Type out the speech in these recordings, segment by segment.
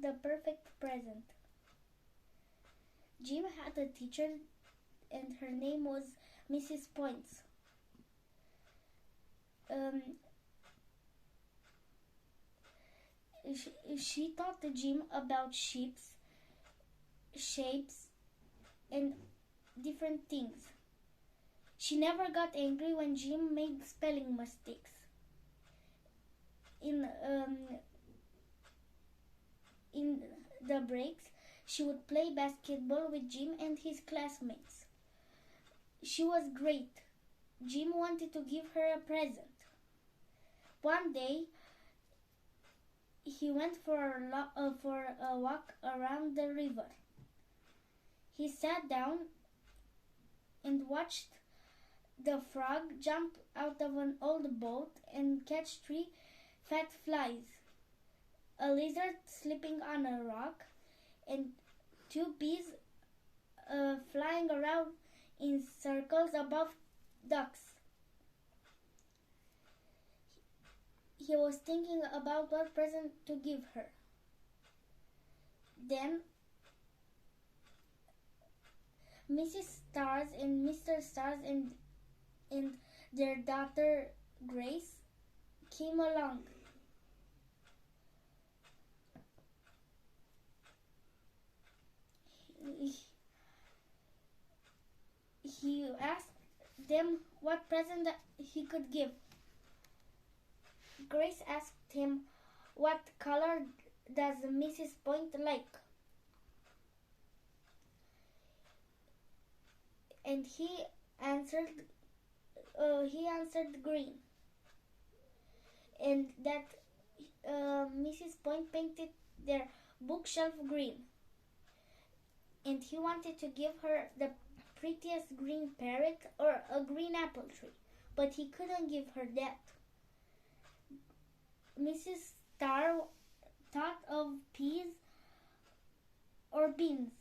the perfect present. Jim had a teacher, and her name was Mrs. Points. She taught Jim about shapes, and different things. She never got angry when Jim made spelling mistakes. In the breaks, she would play basketball with Jim and his classmates. She was great. Jim wanted to give her a present. One day, he went for a walk around the river. He sat down and watched the frog jump out of an old boat and catch 3 fat flies, a lizard slipping on a rock, and 2 bees flying around in circles above ducks. He was thinking about what present to give her. Then Mrs. Stars and Mr. Stars and their daughter Grace came along. He asked them what present he could give. Grace asked him, "What color does Mrs. Point like?" And he answered green. And that Mrs. Point painted their bookshelf green. And he wanted to give her the prettiest green parrot or a green apple tree, but he couldn't give her that. Mrs. Star thought of peas or beans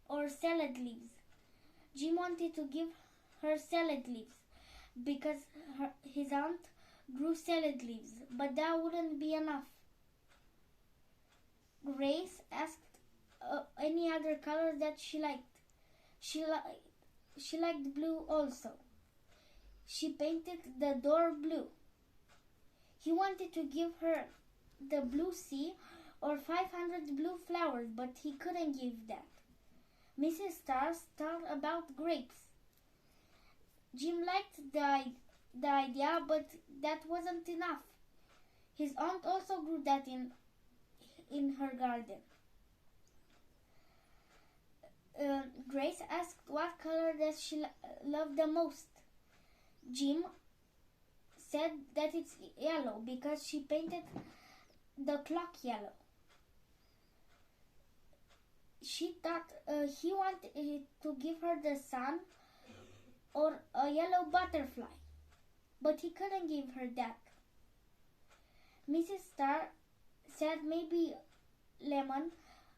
or salad leaves. Jim wanted to give her salad leaves because his aunt grew salad leaves, but that wouldn't be enough. Grace asked any other color that she liked. She liked blue also. She painted the door blue. He wanted to give her the blue sea or 500 blue flowers, but he couldn't give that. Mrs. Stars thought about grapes. Jim liked the idea, but that wasn't enough. His aunt also grew that in her garden. Grace asked what color does she love the most. Jim said that it's yellow because she painted the clock yellow. She thought he wanted to give her the sun or a yellow butterfly, but he couldn't give her that. Mrs. Star said maybe lemon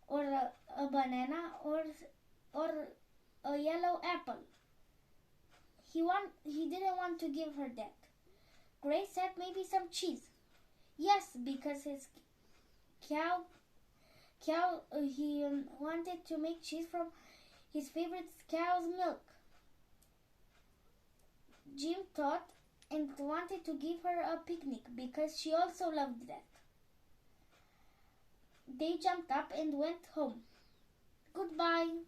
or a banana or a yellow apple. He didn't want to give her that. Grace said maybe some cheese. Yes, because his cow he wanted to make cheese from his favorite cow's milk. Jim thought and wanted to give her a picnic because she also loved that. They jumped up and went home. Goodbye.